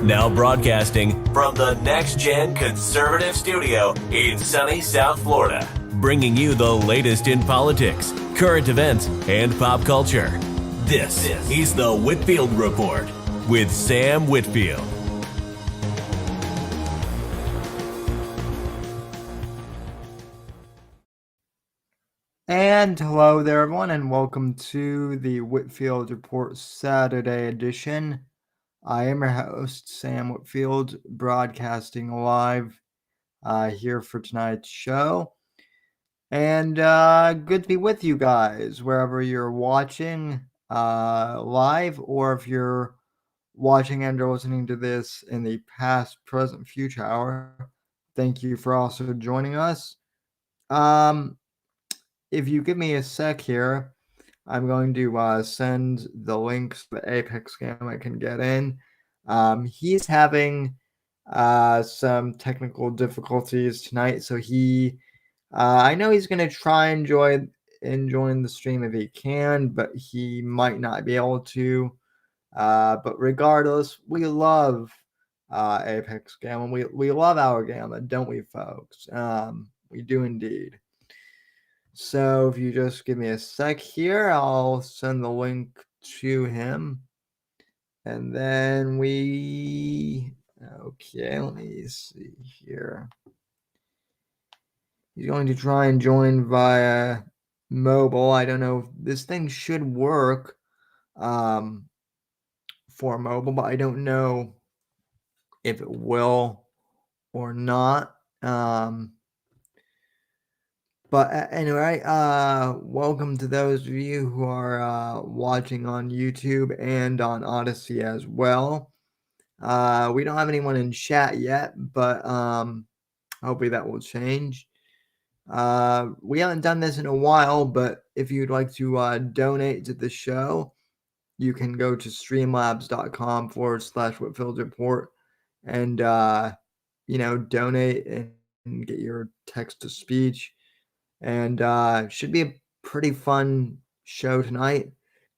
Now broadcasting from the Next Gen Conservative Studio in sunny South Florida, bringing you the latest in politics, current events, and pop culture. This is the Whitfield Report with Sam Whitfield. And hello there, everyone, and welcome to the Whitfield Report Saturday edition. I am your host, Sam Whitfield, broadcasting live here for tonight's show. And good to be with you guys, wherever you're watching live, or if you're watching and or listening to this in the past, present, future hour. Thank you for also joining us. If you give me a sec here, I'm going to send the links the Apex Gamma can get in. He's having some technical difficulties tonight, so I know he's going to try and join the stream if he can, but he might not be able to. But regardless, we love Apex Gamma. We love our Gamma, don't we, folks? We do indeed. So if you just give me a sec here, I'll send the link to him. And then okay, let me see here. He's going to try and join via mobile. I don't know if this thing should work for mobile, but I don't know if it will or not. But anyway, welcome to those of you who are watching on YouTube and on Odyssey as well. We don't have anyone in chat yet, but hopefully that will change. We haven't done this in a while, but if you'd like to donate to the show, you can go to streamlabs.com/Whitfield Report and, donate and get your text to speech. And should be a pretty fun show tonight.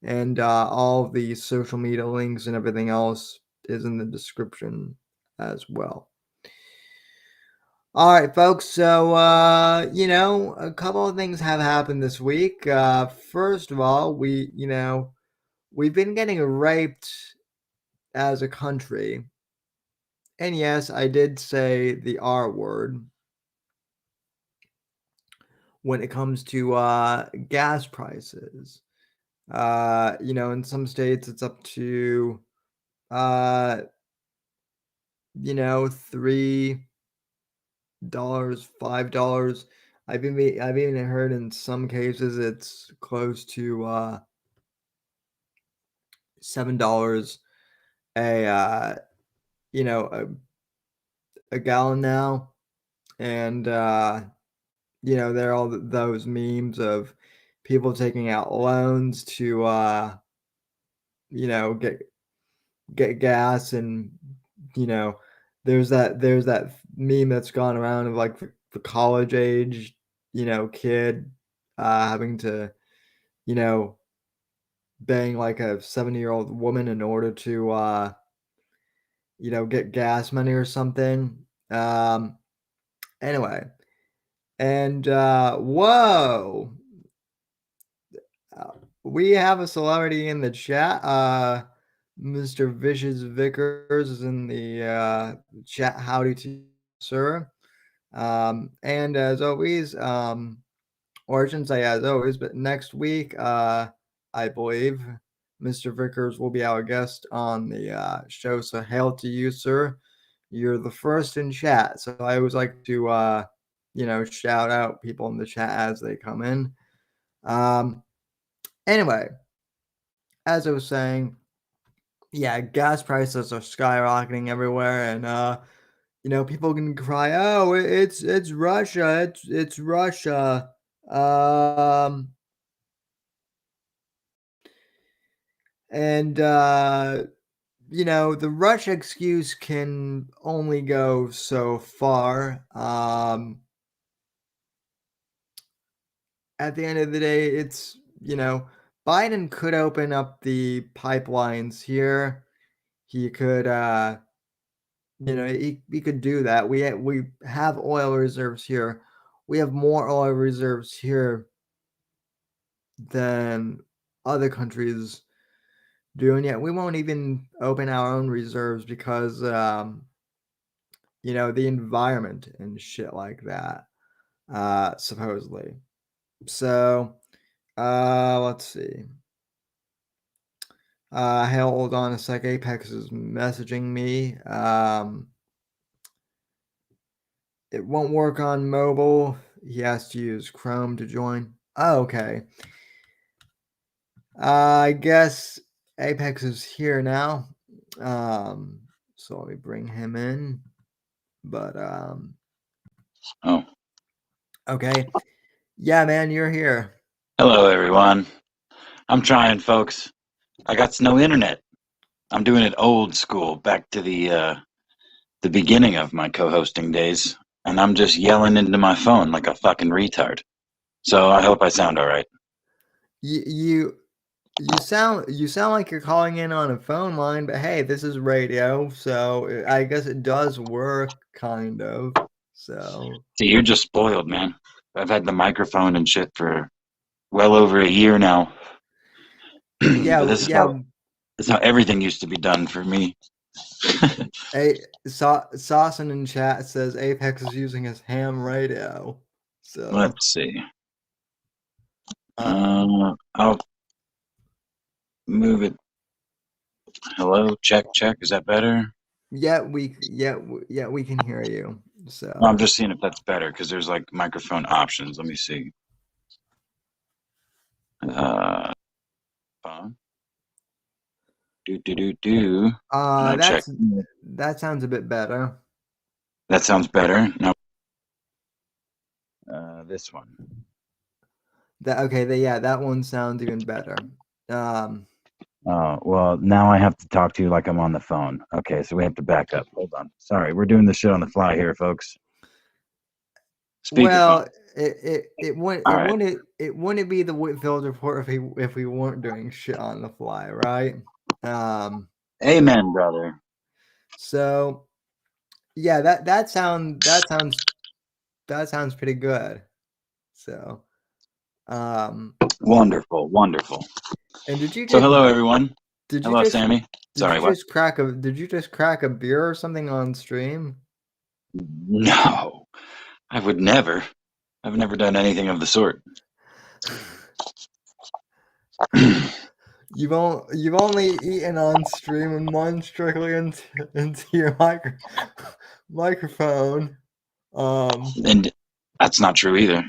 And all of the social media links and everything else is in the description as well. All right, folks. So, a couple of things have happened this week. First of all, we've been getting raped as a country. And yes, I did say the R word when it comes to gas prices. In some states it's up to $3, $5. I've even heard in some cases it's close to $7 a a gallon now. And there are all those memes of people taking out loans to get gas. And there's that meme that's gone around of like the college age kid having to bang like a 70-year-old woman in order to get gas money or something. Anyway, and whoa, we have a celebrity in the chat. Mr. Vicious Vickers is in the chat. Howdy to you, sir. And as always, or I shouldn't say as always, but next week, I believe, Mr. Vickers will be our guest on the show. So hail to you, sir. You're the first in chat. So I always like to, shout out people in the chat as they come in. Anyway, as I was saying, yeah, gas prices are skyrocketing everywhere, and people can cry, "Oh, it's Russia, it's Russia." And the Russia excuse can only go so far. At the end of the day, it's Biden could open up the pipelines here. He could he could do that. We have oil reserves here. We have more oil reserves here than other countries do, and yet we won't even open our own reserves because the environment and shit like that, supposedly. So, let's see. Hold on a sec. Apex is messaging me. It won't work on mobile. He has to use Chrome to join. Oh, okay. I guess Apex is here now. So let me bring him in. But Oh, okay. Yeah, man, you're here. hello everyone. I'm trying, folks. I got no internet. I'm doing it old school, back to the beginning of my co-hosting days, and I'm just yelling into my phone like a fucking retard. So I hope I sound all right. You sound like you're calling in on a phone line, but hey, this is radio, so I guess it does work, kind of. So See, you're just spoiled, man. I've had the microphone and shit for well over a year now. yeah, But this is how everything used to be done for me. Saucin in chat says Apex is using his ham radio. So Let's see. um, I'll move it. Hello, check. Is that better? we can hear you. So No, I'm just seeing if that's better because there's like microphone options. Let me see. Phone. Do. Now check. that sounds a bit better. That sounds better. Now, this one. That one sounds even better. Oh, well, now I have to talk to you like I'm on the phone. Okay, so we have to back up. Hold on. Sorry, we're doing this shit on the fly here, folks. Well, Speakerphone. All right. it wouldn't be the Whitfield report if we weren't doing shit on the fly, right? Amen, brother. So yeah, that sounds pretty good. So Wonderful. and So hello, everyone. Hello, Sammy. Sorry, what? Did you just crack a beer or something on stream? No, I would never. I've never done anything of the sort. You've only eaten on stream and munched strictly into your microphone. And that's not true either.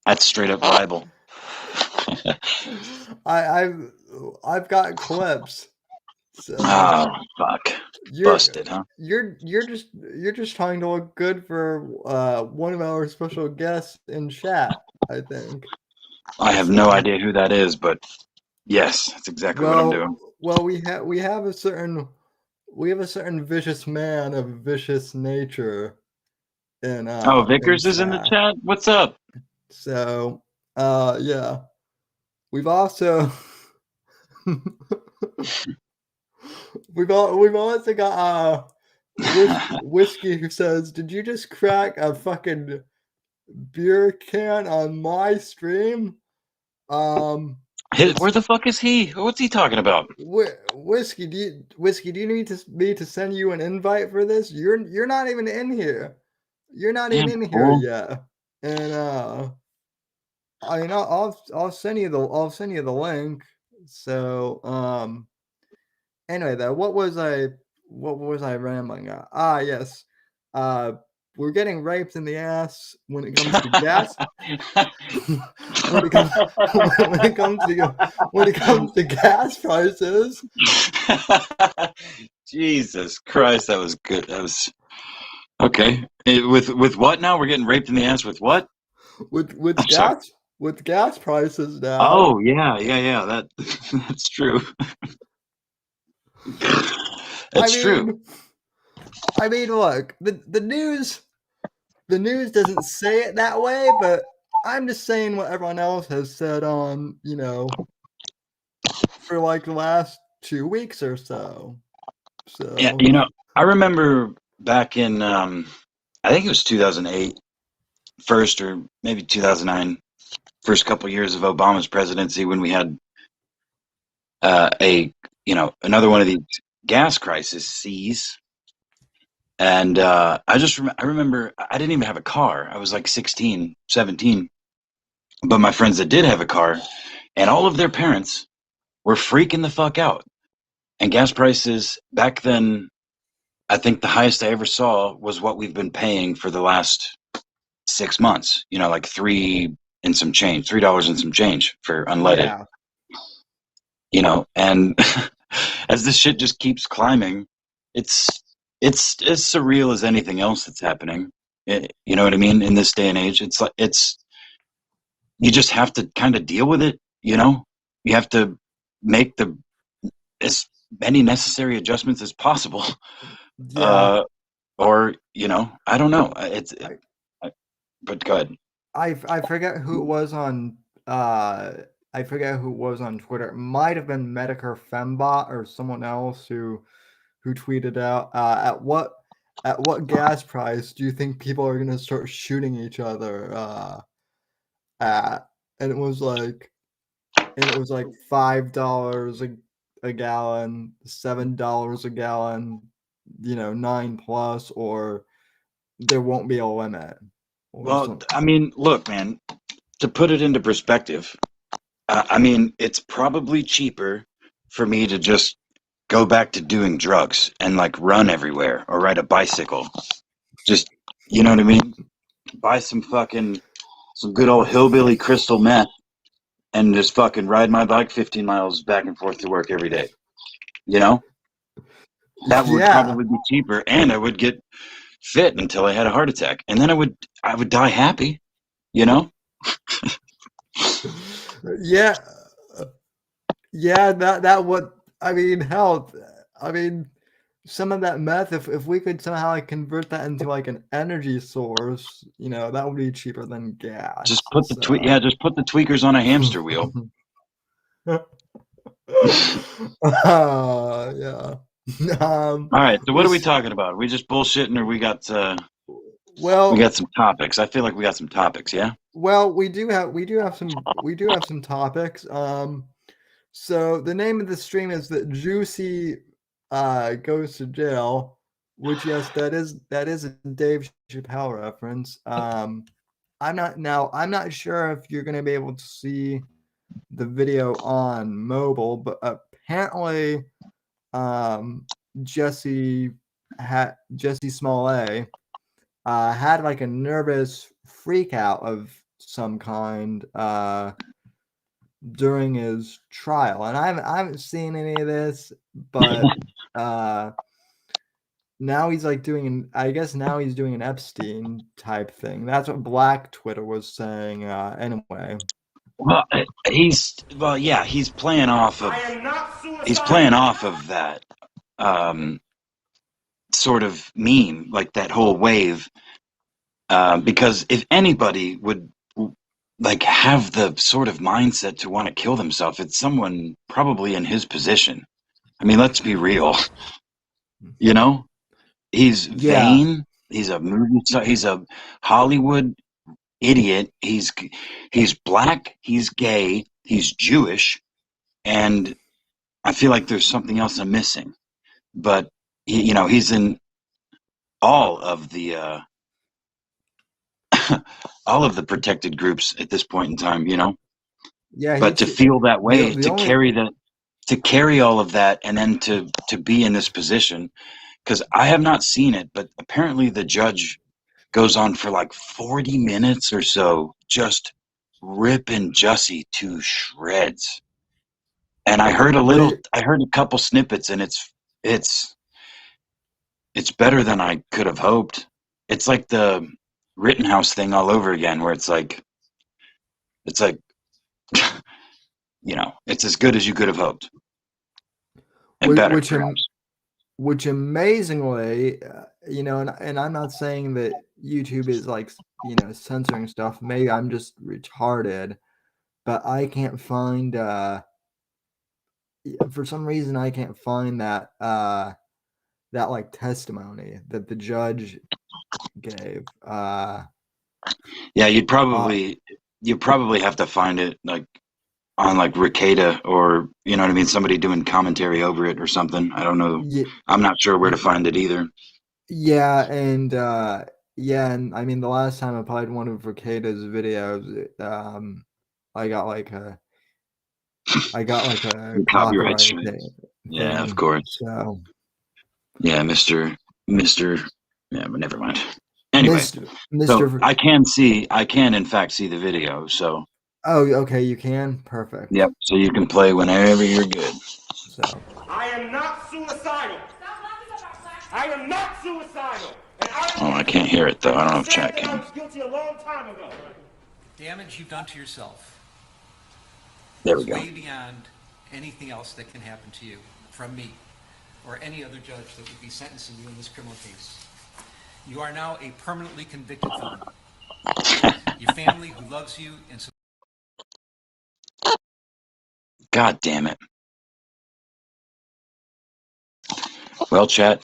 That's straight up Bible. I've got clips. So oh fuck! Busted, huh? You're just trying to look good for one of our special guests in chat, I think. I have no idea who that is, but yes, that's exactly what I'm doing. Well, we have a certain vicious man of vicious nature. And Vickers is in the chat. What's up? So, yeah, we've also we've also got whiskey who says, "Did you just crack a fucking beer can on my stream?" Where the fuck is he? What's he talking about? Whiskey, do you need me to send you an invite for this? You're not even in here. You're not even in here yet. And I'll send you the link. So anyway, though, what was I rambling at? Yes. We're getting raped in the ass when it comes to gas. when it comes to gas prices. Jesus Christ, that was good. That was okay. With what now? We're getting raped in the ass with what? With gas prices now. Oh yeah. That that's true. It's true. I mean, look, the news doesn't say it that way, but I'm just saying what everyone else has said on, for like the last 2 weeks or so. So yeah, I remember back in, I think it was 2008, first or maybe 2009, first couple years of Obama's presidency, when we had another one of these gas crises. And I remember I didn't even have a car. I was like 16, 17. But my friends that did have a car, and all of their parents were freaking the fuck out. And gas prices back then, I think the highest I ever saw was what we've been paying for the last 6 months. Like $3 and some change for unleaded. Yeah. And as this shit just keeps climbing, it's it's as surreal as anything else that's happening. You know what I mean? In this day and age, it's like you just have to kind of deal with it. You have to make as many necessary adjustments as possible. Yeah. Or I don't know. But go ahead. I forget who it was on I forget who it was on Twitter. It might have been Medicare Fembot or someone else who tweeted out at what gas price do you think people are gonna start shooting each other at? And it was like $5 a gallon, $7 a gallon, 9 plus, or there won't be a limit or Well, something. I mean, look, man, to put it into perspective, I mean, it's probably cheaper for me to just go back to doing drugs and like run everywhere or ride a bicycle. Just, you know what I mean? Buy some good old hillbilly crystal meth and just fucking ride my bike 15 miles back and forth to work every day. That would Yeah. probably be cheaper, and I would get fit until I had a heart attack, and then I would die happy. Yeah. Yeah, that would, I mean, hell, I mean, some of that meth, if we could somehow like convert that into like an energy source, that would be cheaper than Just gas. put the So just put the tweakers on a hamster wheel. yeah. All right, so what are we Was talking about? Are we just bullshitting, or we well, got some topics? I feel like we got some topics. Yeah. we do have some topics. So the name of the stream is that Juicy goes to jail, which, yes, that is a Dave Chappelle reference. I'm not sure if you're gonna be able to see the video on mobile, but apparently Jesse Smollett had like a nervous freak out of some kind during his trial, and I haven't seen any of this, but now he's like I guess now he's doing an Epstein type thing. That's what Black Twitter was saying. Anyway. Well, yeah, he's playing off of that sort of meme, like that whole wave. Because if anybody would like have the sort of mindset to want to kill themselves, it's someone probably in his position. I mean, let's be real. He's Yeah. vain. He's a movie star. He's a Hollywood idiot. He's black. He's gay. He's Jewish, and I feel like there's something else I'm missing. But he's in all of the all of the protected groups at this point in time. Yeah, But to feel that way, the only to carry all of that, and then to be in this position, because I have not seen it, but apparently the judge goes on for like 40 minutes or so, just ripping Jussie to shreds. And I heard a couple snippets, and it's better than I could have hoped. It's like the Rittenhouse thing all over again, where it's like it's as good as you could have hoped, and better, which perhaps. which amazingly, and I'm not saying that YouTube is like, censoring stuff. Maybe I'm just retarded, but I can't find for some reason I can't find that that like testimony that the judge gave. Yeah, you'd probably have to find it like on like Ricada, or you know what I mean, somebody doing commentary over it or something. I don't know. Yeah, I'm not sure where to find it either. yeah, and I mean the last time I played one of Ricada's videos, I got like a Copyright copyright strikes. Yeah, of thing. course. So Yeah, Mister. Yeah, but never mind. Anyway, Mr. so Mr. I can in fact see the video. So Oh, okay, you can? Perfect. yep. So you can play whenever you're good. So I am not suicidal. I am not suicidal. And I can't hear it though. I don't know if chat I can. was guilty a long time ago. Damage you've done to yourself There we is go. way beyond anything else that can happen to you from me or any other judge that would be sentencing you in this criminal case. You are now a permanently convicted felon. Your family who loves you and God damn it. Well, chat.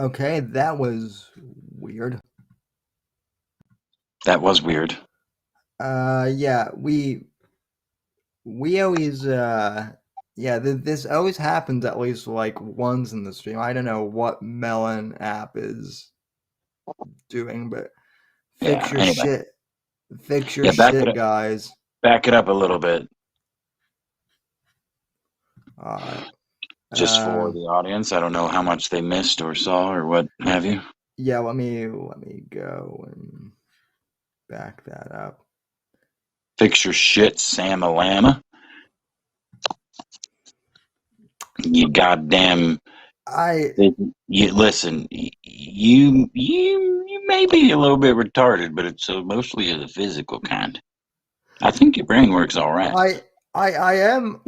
okay, that was weird. That was weird. Yeah, we always this always happens at least like once in the stream. I don't know what Melon app is doing, but fix Yeah. your Anyway. shit. Fix your Yeah. shit, guys. Back it up a little bit, Alright. just for the audience. I don't know how much they missed or saw or what have you. Yeah, let me go and back that up. Fix your shit, Sam Alama. You goddamn. You listen. You may be a little bit retarded, but it's mostly of the physical kind. I think your brain works all right. I am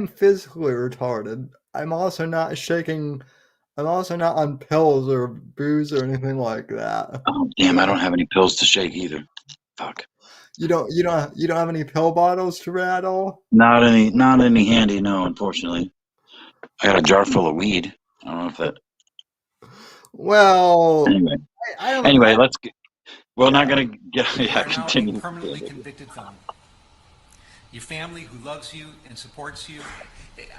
physically retarded. I'm also not shaking. I'm also not on pills or booze or anything like that. Oh damn! I don't have any pills to shake either. Fuck. You don't have any pill bottles to rattle? Not any handy. No, unfortunately. I got a jar full of weed. I don't know if that. Well, Anyway. I don't. Anyway, let's. We're not Yeah. gonna get. you Yeah, are now a continue. permanently convicted felon. Your family who loves you and supports you,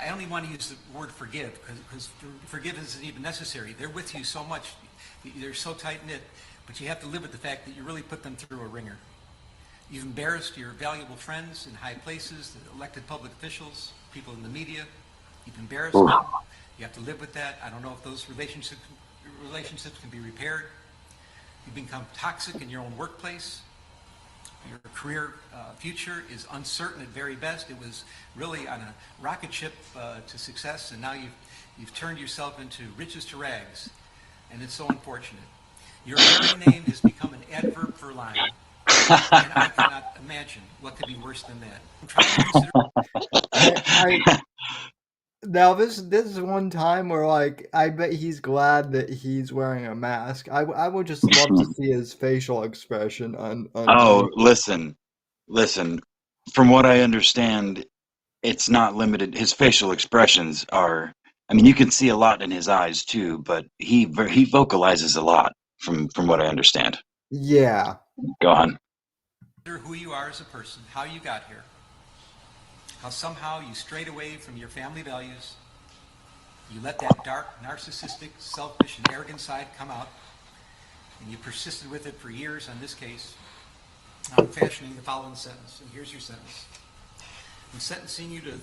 I only want to use the word forgive because forgiveness isn't even necessary. They're with you so much. They're so tight-knit, but you have to live with the fact that you really put them through a ringer. You've embarrassed your valuable friends in high places, the elected public officials, people in the media. You've embarrassed them. You have to live with that. I don't know if those relationships can be repaired. You've become toxic in your own workplace. Your career future is uncertain at very best. It was really on a rocket ship to success, and now you've turned yourself into riches to rags, and it's so unfortunate. Your very name has become an adverb for lying, and I cannot imagine what could be worse than that. I'm trying to consider. Now this is one time where like I bet he's glad that he's wearing a mask. I would just love to see his facial expression on. Oh, listen. From what I understand, it's not limited. His facial expressions are. I mean, you can see a lot in his eyes too, but he vocalizes a lot. From what I understand. Yeah. Go on. Who you are as a person, how you got here, how somehow you strayed away from your family values, you let that dark, narcissistic, selfish, and arrogant side come out, and you persisted with it for years on this case. I'm fashioning the following sentence, and here's your sentence. I'm sentencing you to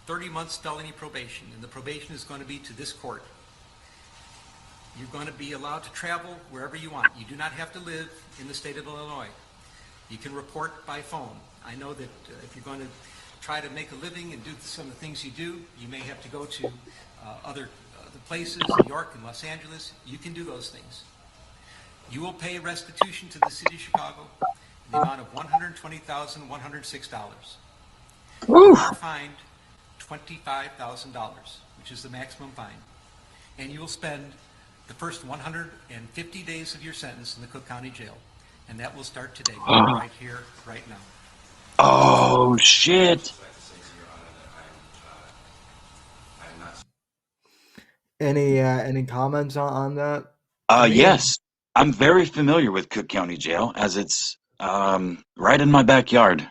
30 months felony probation, and the probation is going to be to this court. You're going to be allowed to travel wherever you want. You do not have to live in the state of Illinois. You can report by phone. I know that if you're going to try to make a living and do some of the things you do, you may have to go to other places, New York and Los Angeles. You can do those things. You will pay restitution to the city of Chicago in the amount of $120,106. You are fined $25,000, which is the maximum fine. and you will spend the first 150 days of your sentence in the Cook County Jail. And that will start today, right here, right now. Oh shit! Any comments on that? To me, Yes, I'm very familiar with Cook County Jail, as it's right in my backyard,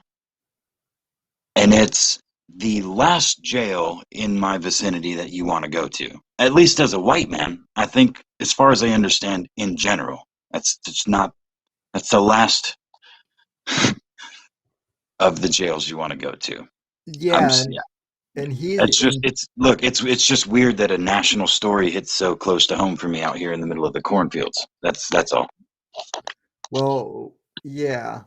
and it's the last jail in my vicinity that you want to go to. At least as a white man, I think, as far as I understand, in general, that's the last of the jails you want to go to. yeah, Yeah. and he's It's just weird that a national story hits so close to home for me out here in the middle of the cornfields. That's all. well, yeah.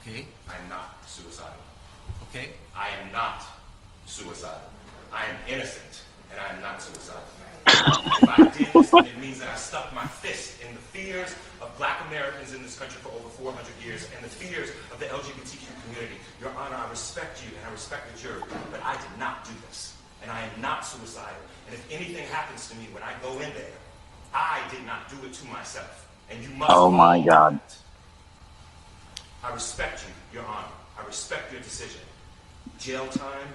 Okay? I am not suicidal. Okay? I am not suicidal. I am innocent, and I am not suicidal. If I did this, it means that I stuck my fist in the fears of black Americans in this country for over 400 years and the fears of the LGBTQ community. Your Honor, I respect you and I respect the jury, but I did not do this. And I am not suicidal. And if anything happens to me when I go in there, I did not do it to myself. And you must Oh my follow God. that. I respect you, Your Honor. I respect your decision. Jail time.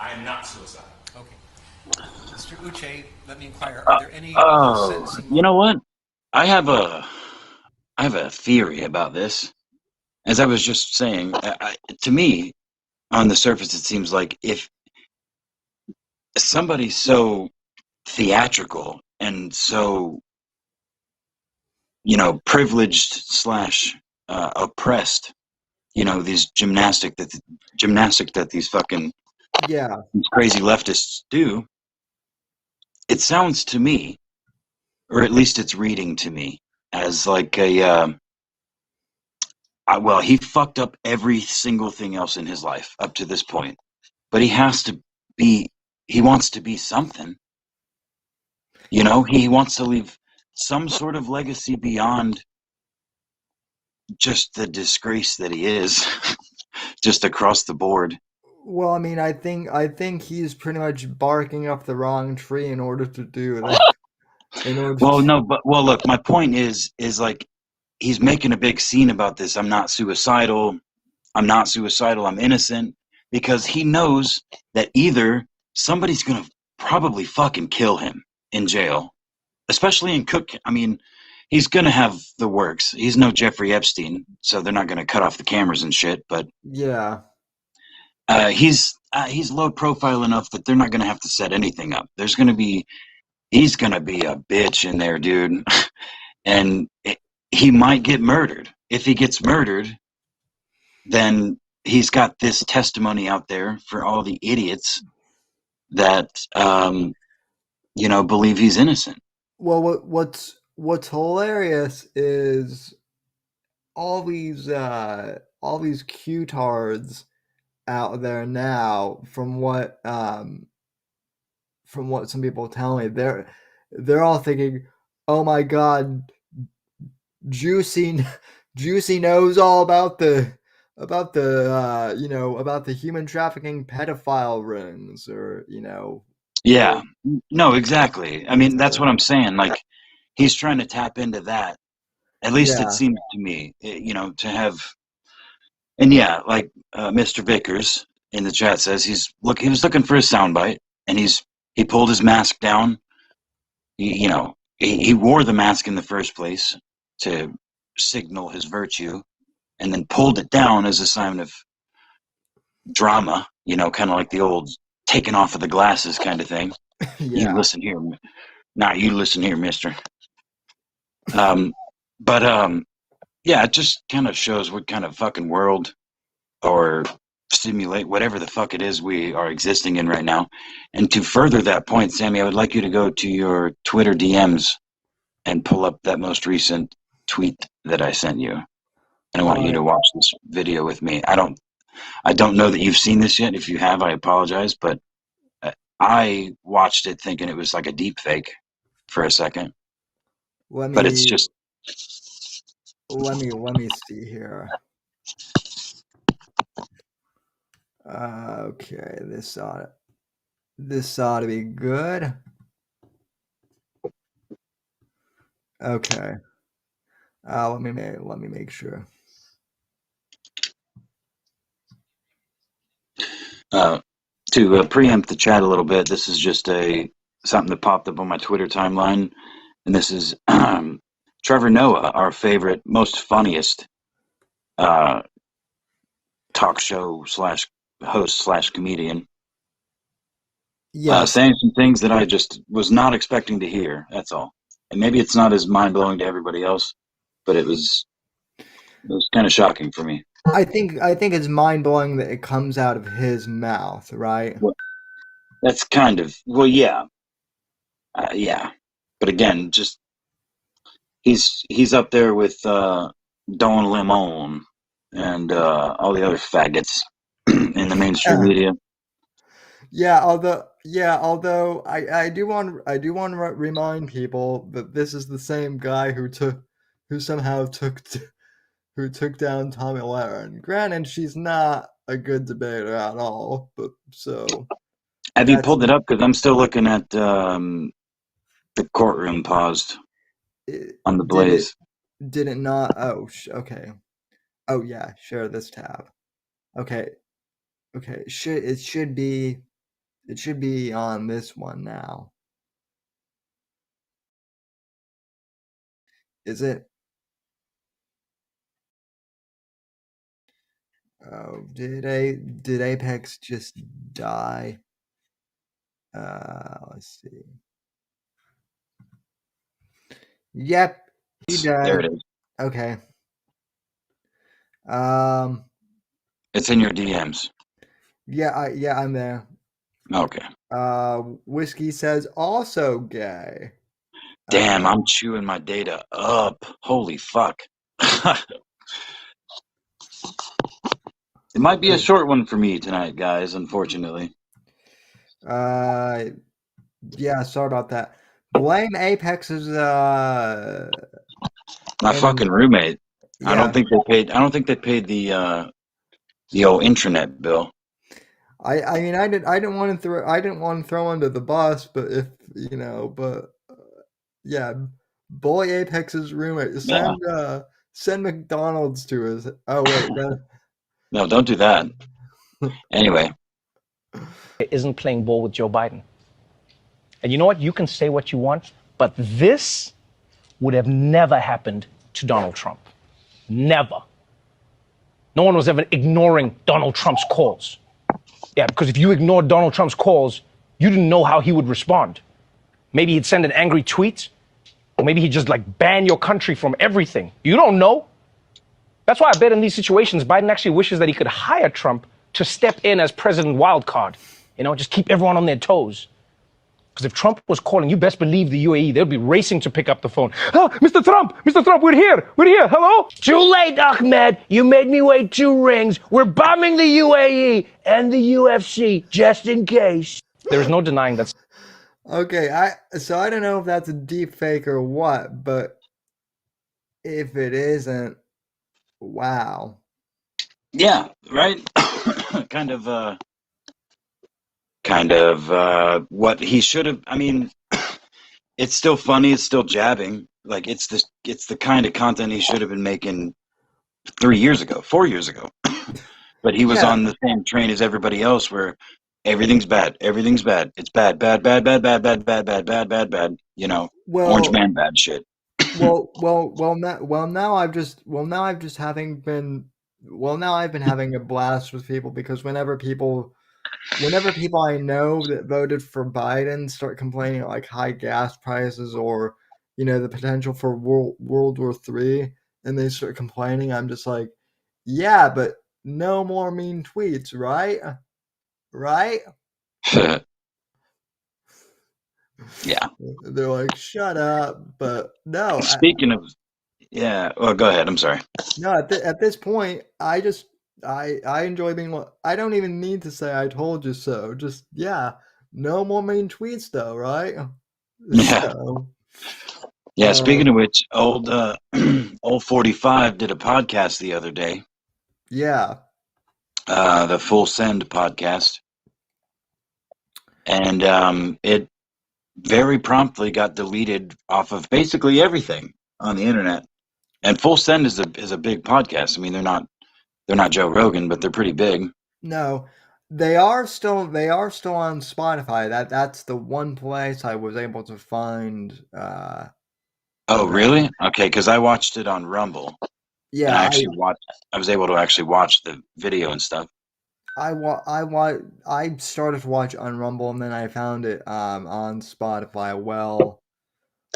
I am not suicidal. Okay. Mr. Uche, let me inquire, are there any Oh, sentencing... you know what? I have a theory about this. As I was just saying, to me, on the surface, it seems like if somebody's so theatrical and so, privileged slash oppressed, these gymnastic that these fucking Yeah. these crazy leftists do, it sounds to me, or at least it's reading to me, as like well, he fucked up every single thing else in his life up to this point, but he wants to be something. He wants to leave some sort of legacy beyond just the disgrace that he is, just across the board. Well, I mean, I think he's pretty much barking up the wrong tree in order to do that. Well, look, my point is like, he's making a big scene about this. I'm not suicidal. I'm innocent, because he knows that either somebody's going to probably fucking kill him in jail, especially in Cook. I mean, he's going to have the works. He's no Jeffrey Epstein, so they're not going to cut off the cameras and shit, but yeah. he's low profile enough that they're not going to have to set anything up. He's going to be a bitch in there, dude. And he might get murdered. If he gets murdered, then he's got this testimony out there for all the idiots that believe he's innocent. Well, what's hilarious is all these Q-tards out there now, from what some people tell me, they're all thinking, oh my God, Juicy knows all about the about the human trafficking pedophile rings, or Yeah, no, exactly. I mean, that's what I'm saying. Like, he's trying to tap into that. At least Yeah. it seems to me, to have. And yeah, like Mr. Vickers in the chat says, he was looking for a soundbite, and he pulled his mask down. He wore the mask in the first place to signal his virtue, and then pulled it down as a sign of drama, kind of like the old taking off of the glasses kind of thing. Yeah. You listen here. You listen here, mister. Yeah, it just kind of shows what kind of fucking world, or simulate whatever the fuck it is we are existing in right now. And to further that point, Sammy, I would like you to go to your Twitter DMs and pull up that most recent tweet that I sent you. And I want you to watch this video with me. I don't know that you've seen this yet. If you have, I apologize, but I watched it thinking it was like a deep fake for a second. Let but it's just me see here. Okay, this ought to be good. Okay. Let me make sure. To preempt the chat a little bit, this is just something that popped up on my Twitter timeline, and this is Trevor Noah, our favorite, most funniest talk show slash host slash comedian, Yes. saying some things that I just was not expecting to hear. That's all. And maybe it's not as mind blowing to everybody else, but it was kind of shocking for me. I think it's mind blowing that it comes out of his mouth, right? Well, that's kind of yeah, yeah. But again, just he's up there with Don Lemon and all the other faggots in the mainstream media. Although I do want to remind people that this is the same guy who somehow took down Tommy Lahren. Granted, she's not a good debater at all, but so Have you pulled it up? Because I'm still looking at the courtroom paused on the Blaze. Did it not? Oh, okay. Oh yeah, share this tab. Okay. It should be on this one now. Is it? Oh, did Apex just die? Let's see. Yep, he died. There it is. Okay. It's in your DMs. Yeah, I'm there. Okay. Whiskey says also gay. Damn, I'm chewing my data up. Holy fuck. It might be a short one for me tonight, guys, unfortunately. Yeah, sorry about that. Blame Apex's my fucking roommate. Yeah. I don't think they paid the old intranet bill. I mean I didn't want to throw under the bus, but if yeah, bully Apex's roommate. Send McDonald's to his. Oh wait, no, don't do that. Anyway, isn't playing ball with Joe Biden. And you know what? You can say what you want, but this would have never happened to Donald Trump. Never. No one was ever ignoring Donald Trump's calls. Yeah, because if you ignored Donald Trump's calls, you didn't know how he would respond. Maybe he'd send an angry tweet, or maybe he'd just ban your country from everything. You don't know. That's why I bet in these situations, Biden actually wishes that he could hire Trump to step in as president wildcard. Just keep everyone on their toes. Because if Trump was calling, you best believe the UAE, they'll be racing to pick up the phone. Oh, Mr. Trump, we're here, hello? Too late, Ahmed. You made me wait 2 rings. We're bombing the UAE and the UFC, just in case. There's no denying that. Okay, so I don't know if that's a deep fake or what, but if it isn't, wow. Yeah, right? kind of what he should have. I mean, it's still funny, it's still jabbing. It's the kind of content he should have been making 4 years ago. But he was on the same train as everybody else, where everything's bad. It's bad. Orange man bad shit. Now I've been having a blast with people, because whenever people I know that voted for Biden start complaining high gas prices or the potential for World War III, and they start complaining, I'm just like, yeah, but no more mean tweets, right? Yeah. They're like, shut up, but no. Speaking of, yeah, well, go ahead. I'm sorry. No, at this point, I enjoy being. I don't even need to say "I told you so." Just no more mean tweets, though, right? Yeah. So, speaking of which, old 45 did a podcast the other day. Yeah. the Full Send podcast, and it very promptly got deleted off of basically everything on the internet. And Full Send is a big podcast. I mean, they're not Joe Rogan, but they're pretty big. No, they are still on Spotify. That's the one place I was able to find. Oh, Them. really? Okay, because I watched it on Rumble, and Yeah, I actually watched. I was able to actually watch the video and stuff. I started to watch on Rumble and then I found it on Spotify while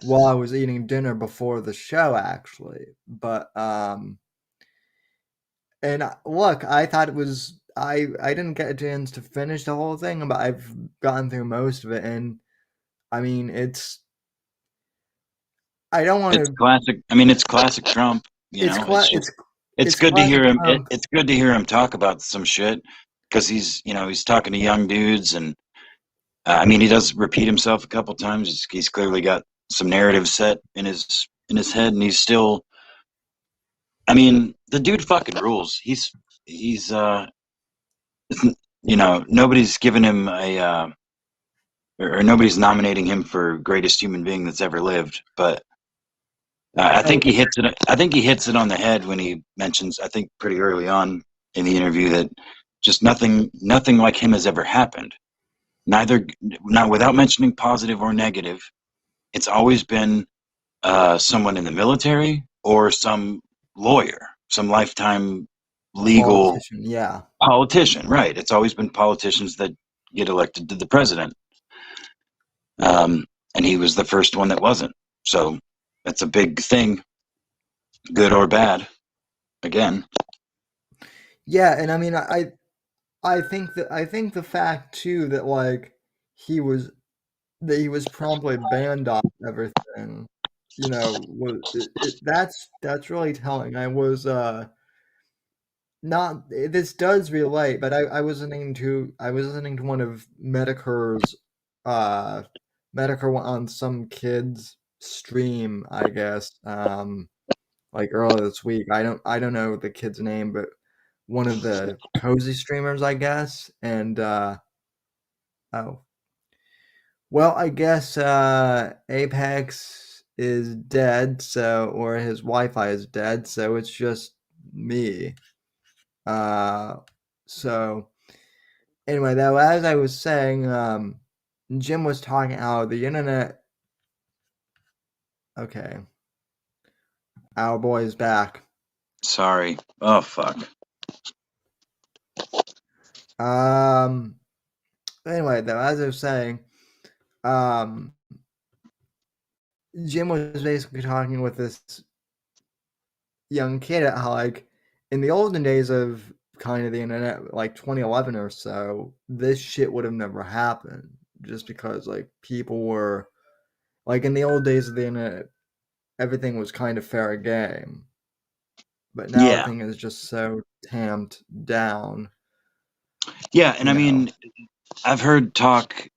I was eating dinner before the show actually. But and look, I thought it was I didn't get a chance to finish the whole thing, but I've gotten through most of it, and I mean I don't want It's to. classic. I mean, it's classic Trump. You It's know, it's cla- just it's it's good to classic hear him. Trump. It's good to hear him talk about some shit because he's talking to young dudes, and I mean, he does repeat himself a couple times. He's clearly got some narrative set in his head, and he's still. I mean, the dude fucking rules. He's nobody's given him or nobody's nominating him for greatest human being that's ever lived, but I Oh, think he hits it. I think he hits it on the head when he mentions. I think pretty early on in the interview that just nothing like him has ever happened. Neither, not without mentioning positive or negative. It's always been someone in the military or some lawyer, some lifetime legal politician, yeah. politician. Right. It's always been politicians that get elected to the president. And he was the first one that wasn't. So that's a big thing, good or bad. Again. Yeah, and I mean I think the fact too that like he was that he was promptly banned off everything, that's really telling. Not this does relate, but I was listening to one of uh Medicare on some kid's stream, I guess, like earlier this week. I don't know the kid's name, but one of the cozy streamers, I guess, and oh, well, I guess Apex is dead, or his Wi-Fi is dead, so it's just me. Uh, so anyway, though, as I was saying, Jim was talking how the internet. Okay, our boy is back. Sorry. Oh fuck. Um. Anyway, though, as I was saying, um, Jim was basically talking with this young kid at how, like, in the olden days of kind of the internet, like 2011 or so, this shit would have never happened just because, like, people were, like, in the old days of the internet, everything was kind of fair game. But now Yeah. everything is just so tamped down, Yeah, and you I know. mean, I've heard talk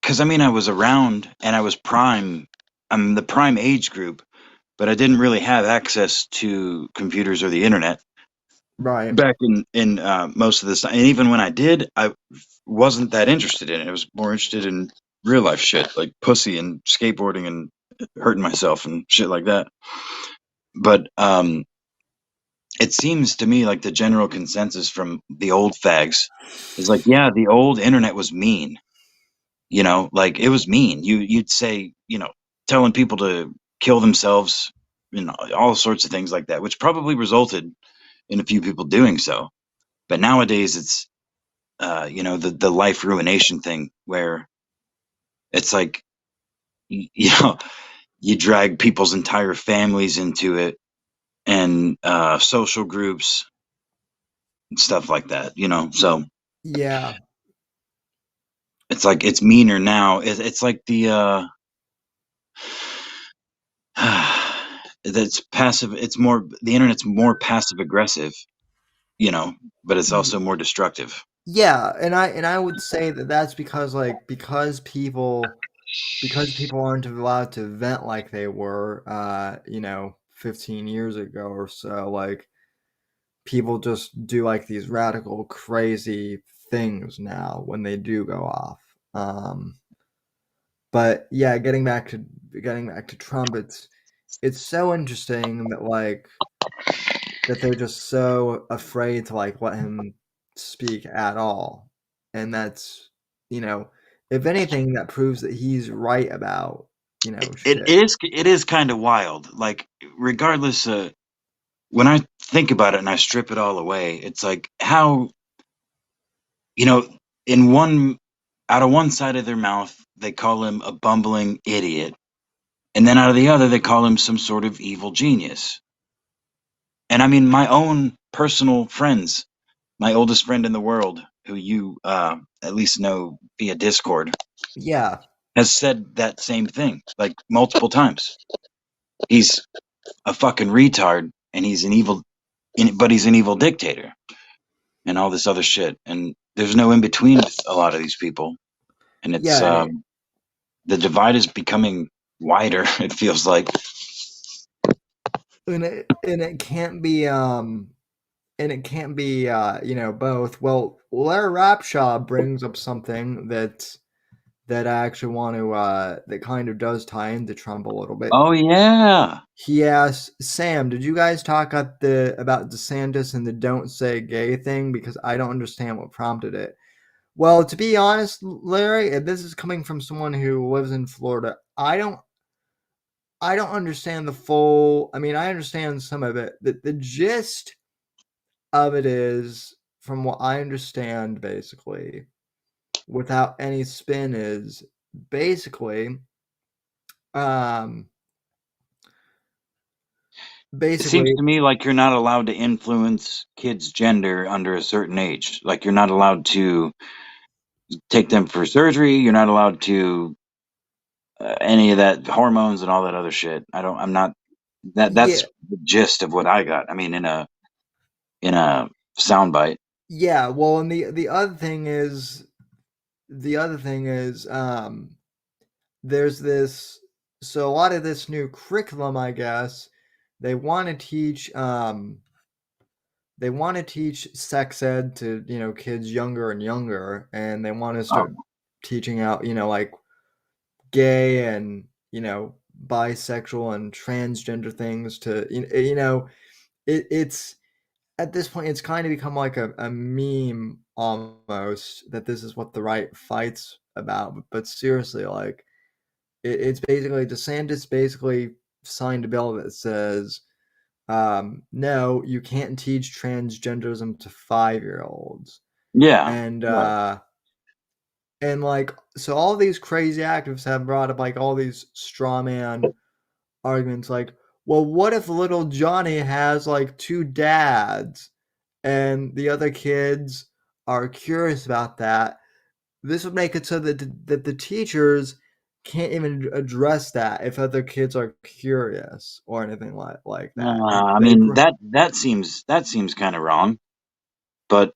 because I mean, I was around and I was prime. I'm the prime age group, but I didn't really have access to computers or the internet Right. back in most of this time. And even when I did, I wasn't that interested in it. I was more interested in real life shit like pussy and skateboarding and hurting myself and shit like that. But it seems to me like the general consensus from the old fags is like, yeah, the old internet was mean. Like it was mean. You'd say, telling people to kill themselves, all sorts of things like that, which probably resulted in a few people doing so. But nowadays, it's the life ruination thing where it's like you know you drag people's entire families into it and social groups and stuff like that. So Yeah. it's like it's meaner now. It's like that's passive. It's more the internet's more passive aggressive, but it's Y- also more destructive. Yeah, and I would say that that's because, like, because people aren't allowed to vent like they were 15 years ago or so. Like, people just do like these radical, crazy things now when they do go off. But yeah, getting back to Trump, it's so interesting that like that they're just so afraid to like let him speak at all, and that's you know, if anything, that proves that he's right about shit. It is kind of wild. Like regardless, when I think about it and I strip it all away, it's like how you know, in one out of one side of their mouth they call him a bumbling idiot, and then out of the other they call him some sort of evil genius. And I mean, my own personal friends, my oldest friend in the world, who you at least know via Discord, Yeah, has said that same thing like multiple times. He's a fucking retard, and he's an evil, but he's an evil dictator, and all this other shit. And there's no in between with a lot of these people, and it's yeah, the divide is becoming wider. It feels like. and it can't be both. Well, Larry Rapshaw brings up something that I actually want to that kind of does tie into Trump a little bit. Oh yeah. He asked Sam, "Did you guys talk about DeSantis and the 'don't say gay' thing? Because I don't understand what prompted it." Well, to be honest, Larry, and this is coming from someone who lives in Florida, I don't understand the full. I mean, I understand some of it. The gist of it is, from what I understand, basically, without any spin, is basically, um, It seems basically, to me like you're not allowed to influence kids' gender under a certain age. Like you're not allowed to take them for surgery. You're not allowed to any of that hormones and all that other shit. I'm not that. yeah, That's the gist of what I got. I mean, in a soundbite. yeah. Well, and the other thing is, there's this. So a lot of this new curriculum, I guess, they want to teach. They want to teach sex ed to kids younger and younger, and they want to Oh, start teaching out like gay and bisexual and transgender things to it's at this point it's kind of become like a meme almost that this is what the right fights about, but seriously, like it's basically DeSantis basically signed a bill that says no, you can't teach transgenderism to 5-year-olds. yeah. And Right. like so all these crazy activists have brought up like all these straw man arguments like, well, what if little Johnny has like two dads and the other kids are curious about that? This would make it so that the teachers can't even address that if other kids are curious or anything like that. I They mean that seems kind of wrong, but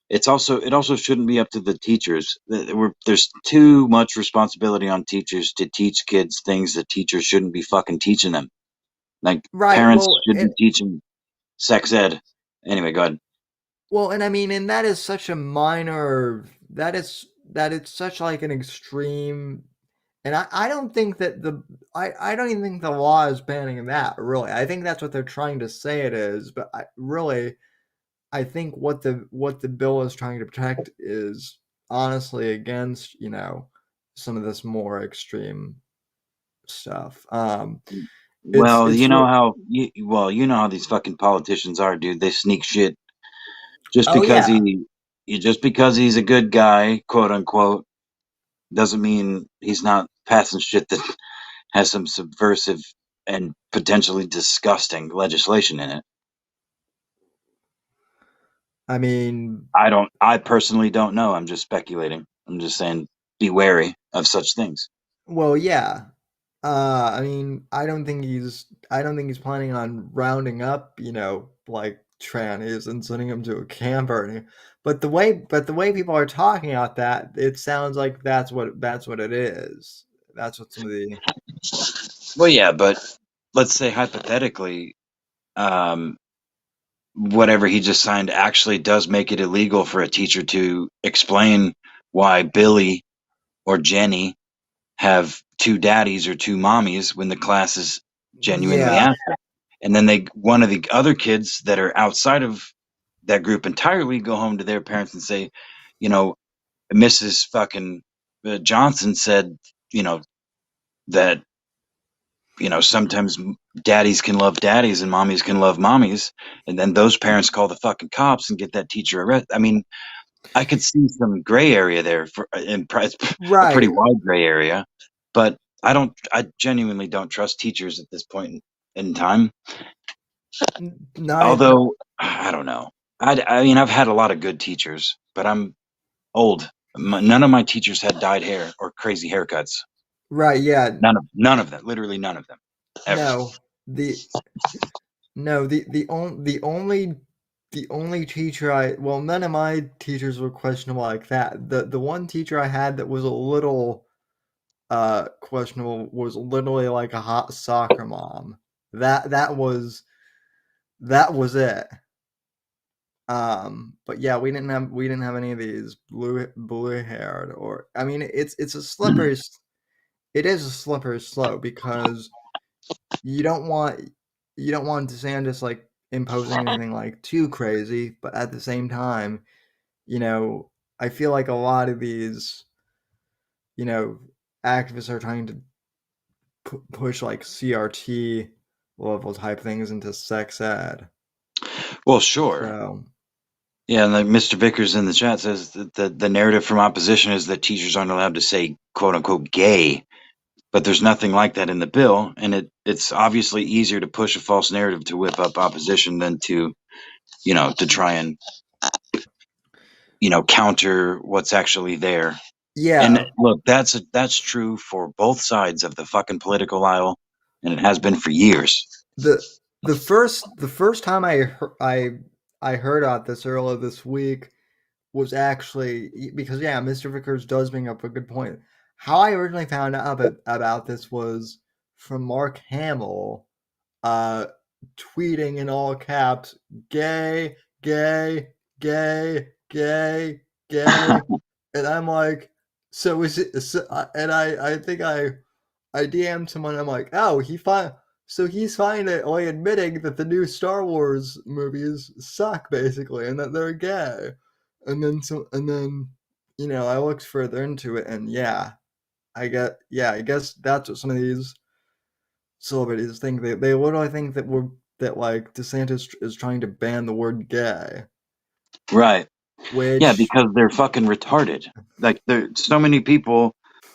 it also shouldn't be up to the teachers. There's too much responsibility on teachers to teach kids things that teachers shouldn't be fucking teaching them. Like right. parents should be teaching sex ed. Anyway, go ahead. Well, and I mean, and that is such a minor. That it's such like an extreme. And I don't think that I don't even think the law is banning that, really. I think that's what they're trying to say it is, but I think what the bill is trying to protect is honestly against, some of this more extreme stuff. Well, It's you know how these fucking politicians are, dude. They sneak shit just oh because yeah. just because he's a good guy, quote unquote, doesn't mean he's not passing shit that has some subversive and potentially disgusting legislation in it. I mean, I personally don't know. I'm just speculating. I'm just saying be wary of such things. well, yeah. I mean, I don't think he's planning on rounding up, like trannies and sending them to a camp or anything. But the way people are talking about that, it sounds like that's what it is. That's what some of the Well, yeah, but let's say hypothetically, um, whatever he just signed actually does make it illegal for a teacher to explain why Billy or Jenny have two daddies or two mommies when the class is genuinely Yeah. asking. And then one of the other kids that are outside of that group entirely go home to their parents and say, you know, Mrs. fucking Johnson said, you know, that, sometimes daddies can love daddies and mommies can love mommies. And then those parents call the fucking cops and get that teacher arrested. I mean, I could see some gray area there it's a pretty Right. wide gray area, but I genuinely don't trust teachers at this point in time. Not Although, I don't know. I mean, I've had a lot of good teachers, but I'm old. None of my teachers had dyed hair or crazy haircuts. right. Yeah. None of them. Literally none of them. Ever. No. The no. The only teacher none of my teachers were questionable like that. The one teacher I had that was a little questionable was literally like a hot soccer mom. That was it. But yeah, we didn't have any of these blue haired, or I mean it's a slippery it is a slippery slope because you don't want DeSantis like imposing anything like too crazy, but at the same time, I feel like a lot of these, you know, activists are trying to push like CRT level type things into sex ed. Well, sure. So Yeah, and like Mr. Vickers in the chat says that the narrative from opposition is that teachers aren't allowed to say "quote unquote" gay, but there's nothing like that in the bill, and it's obviously easier to push a false narrative to whip up opposition than to try and counter what's actually there. And yeah, look, that's true for both sides of the fucking political aisle, and it has been for years. the the first time I heard about this earlier this week was actually because yeah, Mr. Vickers does bring up a good point. How I originally found out about this was from Mark Hamill, uh, tweeting in all caps, "Gay, gay, gay, gay, gay," and I'm like, "So is it?" And I think I DM'd someone. I'm like, "Oh, so he's finally admitting that the new Star Wars movies suck, basically, and that they're gay." And then I looked further into it, and yeah, I guess that's what some of these celebrities think. They literally think that like DeSantis is trying to ban the word gay, Right. Yeah, which because they're fucking retarded. Like, so many people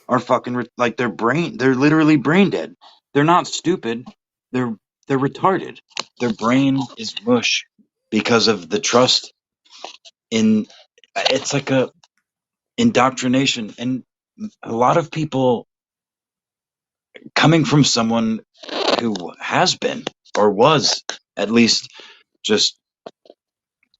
are fucking like they're literally brain dead. They're not stupid. They're they're retarded. Their brain is mush because of the trust in. It's like a indoctrination, and a lot of people coming from someone who has been or was at least just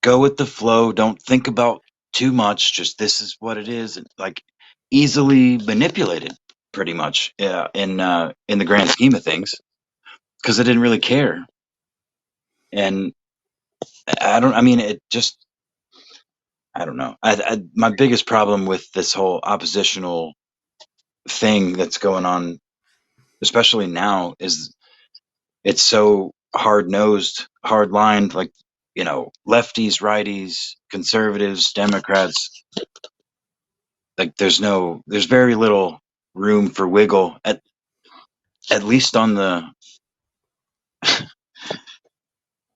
go with the flow, don't think about too much, just this is what it is, and like easily manipulated pretty much, in the grand scheme of things, because I didn't really care. And I mean, it just, I don't know. My biggest problem with this whole oppositional thing that's going on, especially now, is it's so hard nosed, hard lined, like, lefties, righties, conservatives, Democrats. Like, there's very little room for wiggle at least on the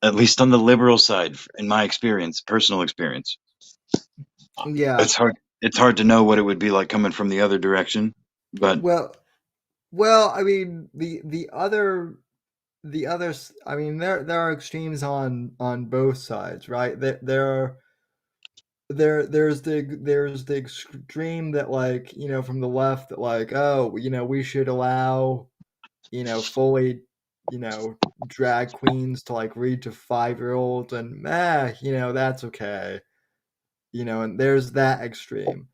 at least on the liberal side, in my experience, personal experience. yeah. It's hard to know what it would be like coming from the other direction, but Well, well, I mean I mean there are extremes on both sides, right? There's the extreme that like from the left that like, oh, we should allow fully drag queens to like read to 5-year-olds, and that's okay, and there's that extreme.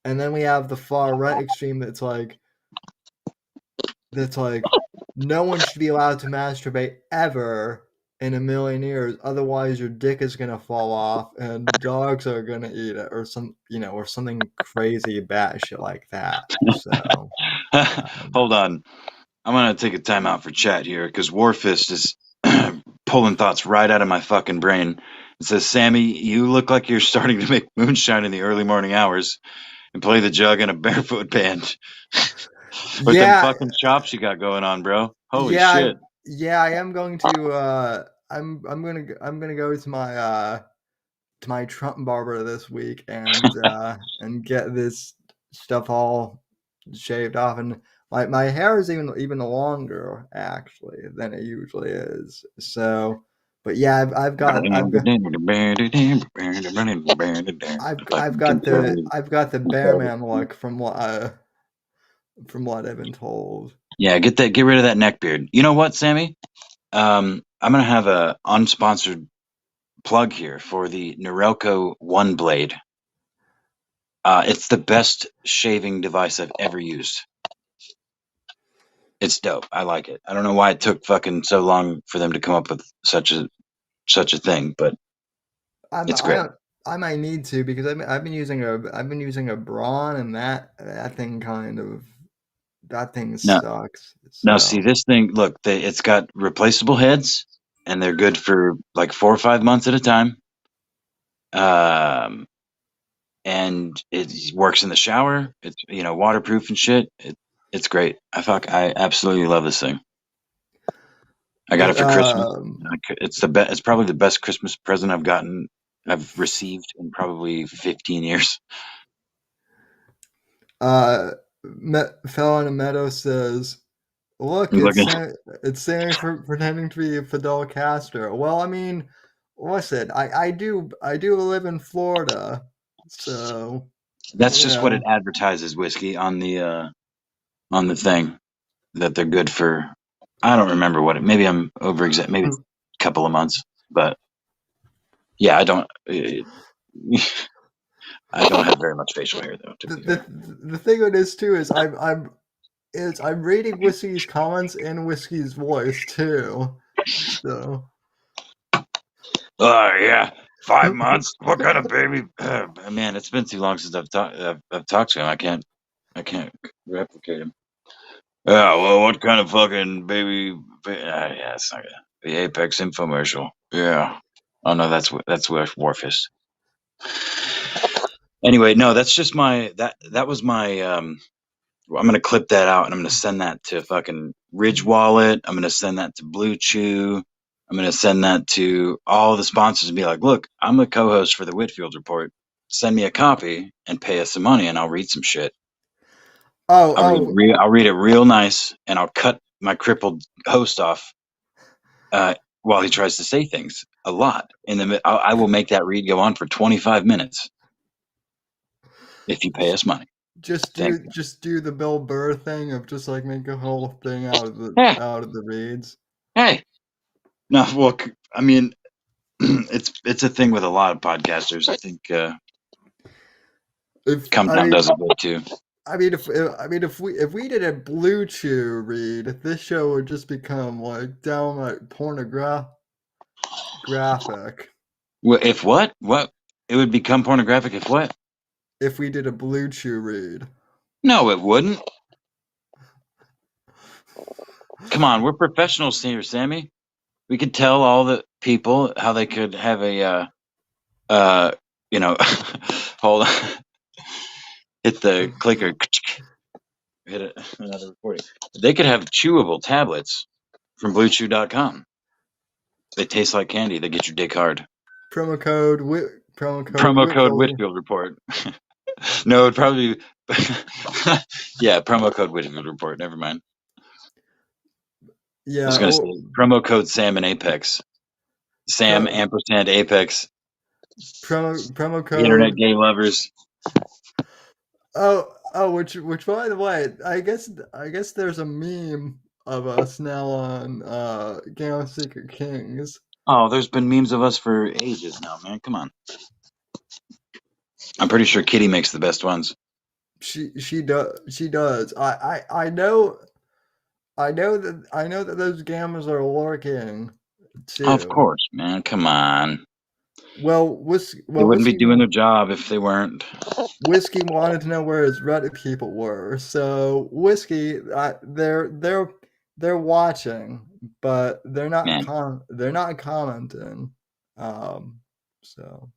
And then we have the far right extreme that's like no one should be allowed to masturbate ever, in a million years. Otherwise, your dick is gonna fall off, and dogs are gonna eat it, or or something crazy bad shit like that. So, Hold on. I'm gonna take a time out for chat here because Warfist is pulling thoughts right out of my fucking brain. It says, Sammy, you look like you're starting to make moonshine in the early morning hours and play the jug in a barefoot band with them yeah, fucking chops you got going on, bro. Holy yeah, shit. I am going to. I'm gonna go to my Trump barber this week and get this stuff all shaved off, and my hair is even longer actually than it usually is. So, but yeah, I've got the Bearman look from what I've been told. Yeah, get rid of that neck beard. You know what, Sammy? I'm gonna have a unsponsored plug here for the Norelco One Blade. It's the best shaving device I've ever used. It's dope. I like it. I don't know why it took fucking so long for them to come up with such a thing, but it's great. I might need to because I've been using a Braun, and that thing Now, sucks. now see So this thing. Look, it's got replaceable heads, and they're good for like 4 or 5 months at a time. And it works in the shower. It's waterproof and shit. It's great. I absolutely love this thing. I got it but for Christmas. It's the best. It's probably the best Christmas present I've received in probably 15 years. Fellow in a Meadow says, "Look, I'm looking. it's Sammy for pretending to be Fidel Castro." Well, I mean, listen, I do live in Florida, so That's you just what it know. advertises, whiskey on the thing that they're good for. I don't remember what it. Maybe I'm over maybe a couple of months, but yeah, I don't. I don't have very much facial hair though. To The, be fair. the thing with this too is I'm reading Whiskey's comments in Whiskey's voice too. So Oh yeah, 5 months. What kind of baby? Man, it's been too long since I've talked to him. I can't replicate him. Yeah, well, what kind of fucking baby? Yeah, it's not the Apex infomercial. Yeah. Oh no, that's Warfist. Anyway, no, that's just that was my I'm gonna clip that out and I'm gonna send that to fucking Ridge Wallet. I'm gonna send that to Blue Chew. I'm gonna send that to all the sponsors and be like, look, I'm a co-host for the Whitfield Report. Send me a copy and pay us some money and I'll read some shit. I'll read it real nice and I'll cut my crippled host off while he tries to say things a lot. I will make that read go on for 25 minutes if you pay us money. just Thank do the Bill Burr thing of just like make a whole thing out of Yeah. the reads. Hey, no, well, I mean, it's a thing with a lot of podcasters. I think Come Down does it good too. I mean, if we did a Blue Chew read, this show would just become like downright pornographic. Well, if what? It would become pornographic if what? If we did a Blue Chew read. No, it wouldn't. Come on, we're professionals here, Sammy. We could tell all the people how they could have a hold on. Hit the clicker. Hit another recording. They could have chewable tablets from BlueChew.com. They taste like candy. They get your dick hard. Promo code Whitfield Report. No, it'd probably be yeah, promo code Whitfield Report. Never mind. Yeah. I was going to say promo code Sam and Apex. Sam ampersand Apex. Promo code Internet gay lovers. Which by the way, I guess there's a meme of us now on Game of Secret Kings. Oh, there's been memes of us for ages now, man. Come on. I'm pretty sure Kitty makes the best ones. She does. I know that those gammas are lurking. Of too. course, man. Come on. Well, They wouldn't be whiskey doing their job if they weren't. Whiskey wanted to know where his Reddit people were. So Whiskey, they're watching, but Man. they're not commenting. Um, so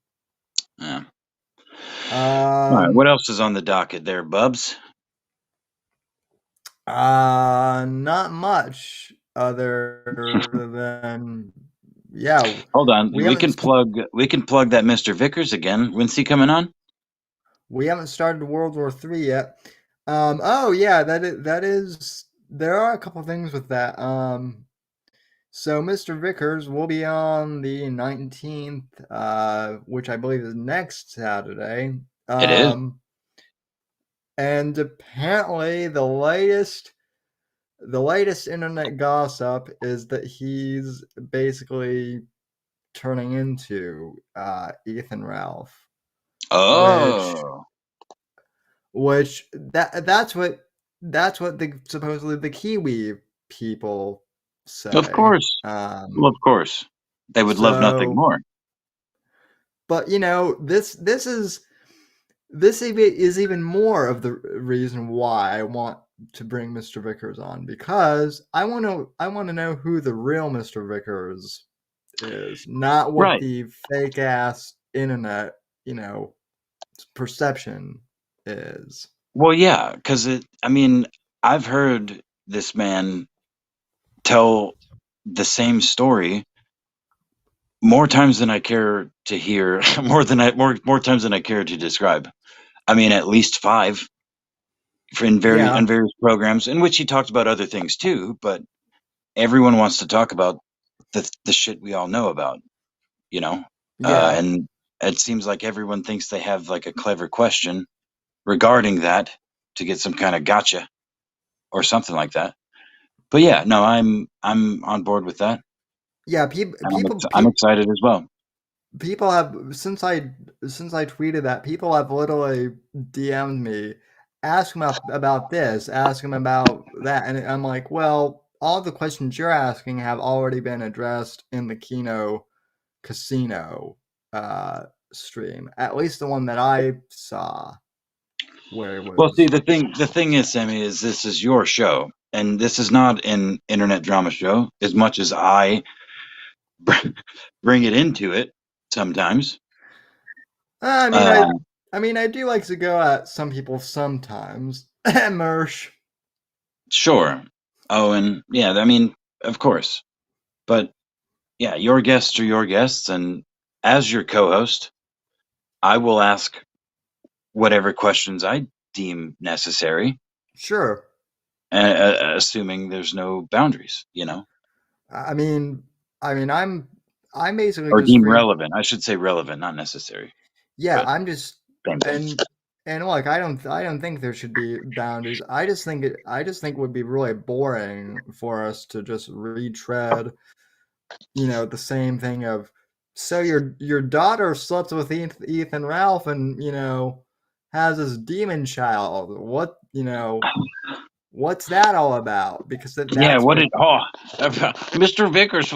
Yeah. All right. um, What else is on the docket there, Bubs? not much other than yeah, Hold on. we We haven't can st- plug. We can plug that Mr. Vickers again. When's he coming on? we haven't started World War III yet. Oh yeah, that is there are a couple things with that. So Mr. Vickers will be on the 19th, which I believe is next Saturday. It is. And apparently the latest internet gossip is that he's basically turning into Ethan Ralph, which Oh, that's what the supposedly the Kiwi people of say. course. Well, of course. They would love nothing So more. but this is even more of the reason why I want to bring Mr. Vickers on, because I want to know who the real Mr. Vickers is, not what Right. the fake ass internet, perception is. Well, yeah, because I mean, I've heard this man tell the same story more times than I care to hear, more times than I care to describe. I mean, at least 5 Yeah, on various programs in which he talked about other things too. But everyone wants to talk about the shit we all know about, you know. yeah, And it seems like everyone thinks they have like a clever question regarding that to get some kind of gotcha or something like that. But yeah, no, I'm on board with that, yeah. and I'm excited as well. People have since I tweeted that, people have literally DM'd me, ask him about this, ask him about that, and I'm like, well, all the questions you're asking have already been addressed in the Kino Casino stream, at least the one that I saw, where it Well, see, was. the thing is, Sammy, is this is your show, and this is not an internet drama show. As much as I bring it into it sometimes. I mean, Uh, I do like to go at some people sometimes. Mersh. sure. Oh, and yeah, I mean, of course. But yeah, your guests are your guests, and as your co-host, I will ask whatever questions I deem necessary, Sure. assuming there's no boundaries, you know, I mean, I'm basically or just deem free. relevant. I should say relevant, not necessary, Yeah, but I'm just same thing. and look, I don't think there should be boundaries. I just think it would be really boring for us to just retread, the same thing of, so your daughter slept with Ethan Ralph and, has this demon child. What's that all about? Because Yeah, that's what Mr. Vickers?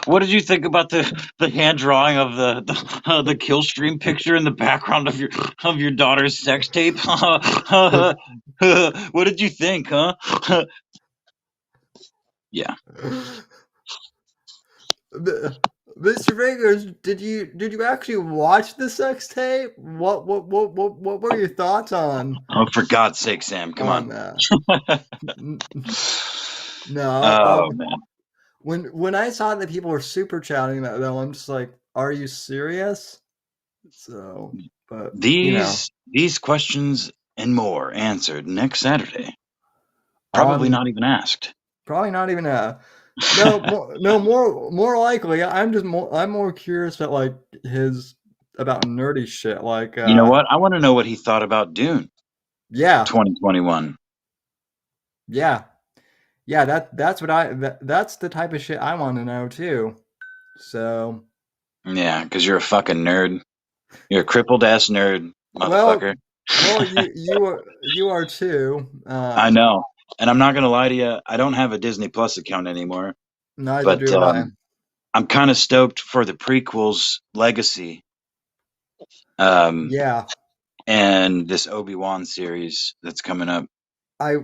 What did you think about the hand drawing of the kill stream picture in the background of your daughter's sex tape? What did you think, huh? Yeah. Mr. Fingers, did you actually watch the sex tape? What were your thoughts Oh, for God's sake, Sam, come on on. that? No, Oh man, when I saw that people were super chatting that though, I'm just like, are you serious? So, but these questions and more answered next Saturday. Probably on not even asked. probably not even no more likely. I'm more curious about like his about nerdy shit like You know what? I want to know what he thought about Dune yeah 2021. yeah that's the type of shit I want to know too. So Yeah, because you're a fucking nerd. You're a crippled ass nerd, well motherfucker. you are too. I know. And I'm not gonna lie to you, I don't have a Disney Plus account anymore. Neither But do I. I'm kind of stoked for the prequels legacy. Yeah. And this Obi-Wan series that's coming up. I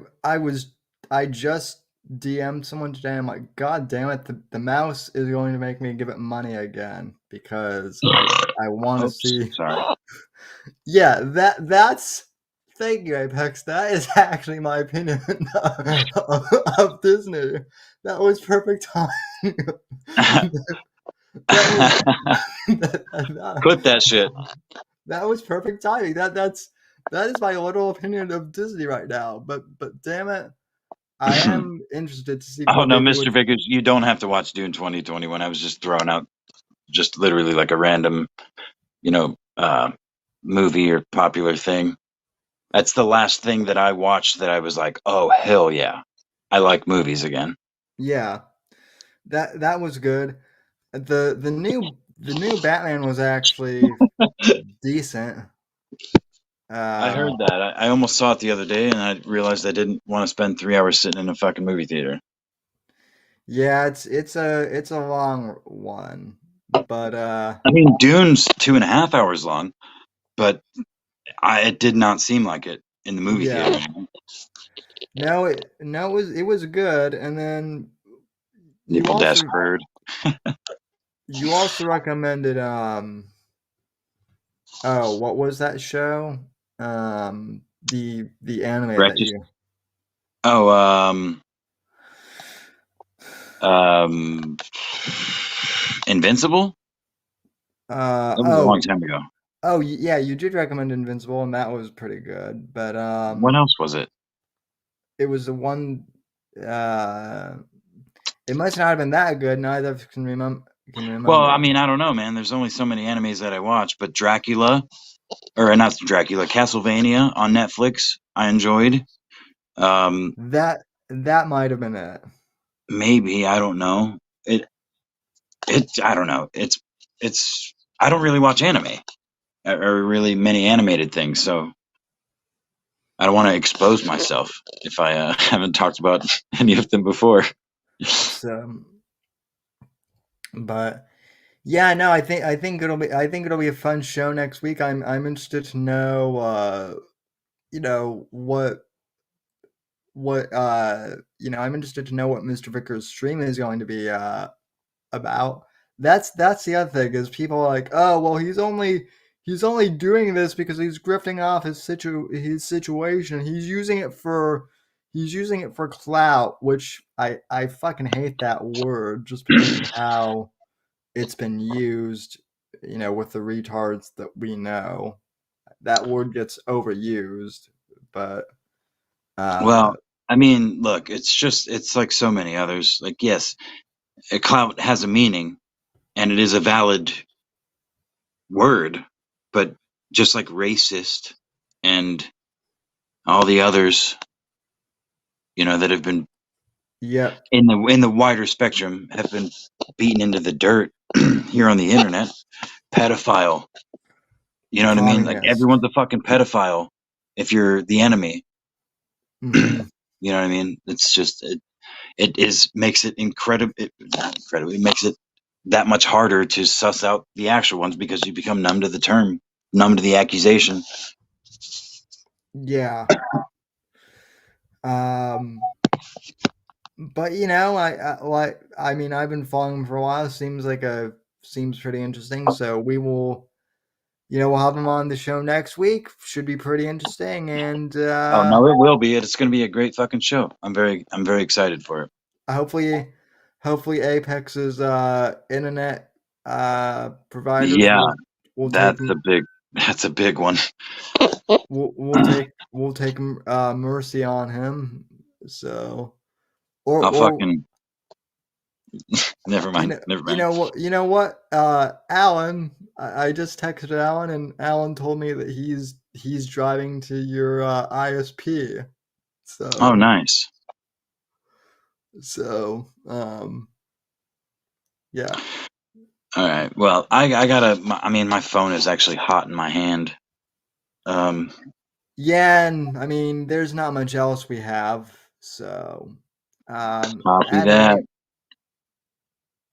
just DM'd someone today. I'm like, God damn it, the mouse is going to make me give it money again because I want to see. Sorry. Yeah, that's thank you, Apex. That is actually my opinion of Disney. That was perfect time. That was Quit that shit. that was perfect timing. That is my literal opinion of Disney right now. But damn it, I am interested to see Oh what no, they do Mr. with. Vickers, you don't have to watch Dune 2021. I was just throwing out just literally like a random, movie or popular thing. That's the last thing that I watched that I was like, oh hell yeah, I like movies again. Yeah, that was good. The new Batman was actually decent. I heard that. I almost saw it the other day, and I realized I didn't want to spend 3 hours sitting in a fucking movie theater. Yeah, it's a long one, but I mean, Dune's 2.5 hours long, but it did not seem like it in the movie yeah. theater. No, it was good, and then you Nipple also desk heard. recommended oh, what was that show? The anime that Breakfast. you Oh, um, Invincible. That was a long oh time ago. yeah, you did recommend Invincible, and that was pretty good. But What else was it? it was the one. Uh, it must not have been that good. Neither of us can Well, I remember. mean, I don't know, man. There's only so many animes that I watch, but Dracula, or not Dracula, Castlevania on Netflix, I enjoyed. Um, That might have been it. Maybe I don't know. I don't know. It's. I don't really watch anime or really many animated things, so I don't want to expose myself if I haven't talked about any of them before. So, but yeah, no, I think it'll be a fun show next week. I'm interested to know what I'm interested to know what Mr. Vickers' stream is going to be about. That's the other thing is people are like, oh well, he's only doing this because he's grifting off his situation. He's using it for clout, which I fucking hate that word just because of how it's been used, with the retards that we know. That word gets overused, but Well, I mean, look, it's like so many others. Like, yes, a clout has a meaning and it is a valid word, but just like racist and all the others, that have been yep, in the wider spectrum have been beaten into the dirt here on the internet. Pedophile, you know what I mean? Like communist. everyone's a fucking pedophile if you're the enemy. Hmm. You know what I mean? It's just makes it incredible. Not incredible. It makes it that much harder to suss out the actual ones because you become numb to the term, numb to the accusation. Yeah. Um, but I mean, I've been following him for a while. Seems pretty interesting. So we will, we'll have him on the show next week. Should be pretty interesting. And Oh no, it will be. It's going to be a great fucking show. I'm very excited for it. hopefully, Apex's internet providers Yeah, will take that's a big one. we'll take mercy on him. So I'll or fucking never mind. Never mind. you know what, Alan, I just texted Alan and Alan told me that he's driving to your ISP. Oh, So nice. Yeah. All right. Well, I gotta. I mean, my phone is actually hot in my hand. Yeah, and I mean there's not much else we have, so Copy at any that.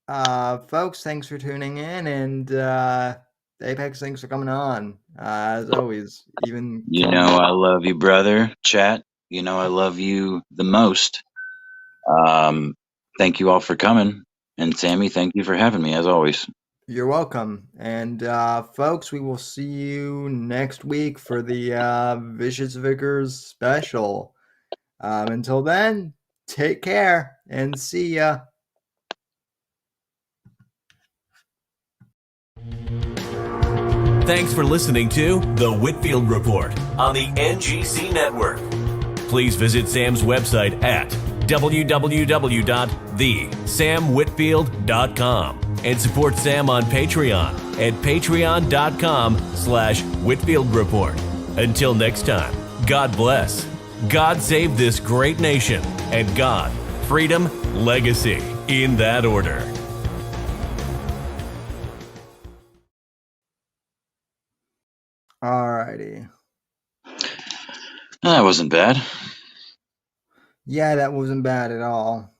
Folks, thanks for tuning in, and Apex, thanks for coming on. As always, even You know I love you, brother. Chat, you know I love you the most. Thank you all for coming. And Sammy, thank you for having me, as always. You're welcome. And folks, we will see you next week for the Vicious Vickers special. Until then, take care and see ya. Thanks for listening to The Whitfield Report on the NGC Network. Please visit Sam's website at www.thesamwhitfield.com and support Sam on Patreon at patreon.com/Whitfield Report. Until next time, God bless, God save this great nation, and God, freedom, legacy, in that order. Alrighty. That wasn't bad. Yeah, that wasn't bad at all.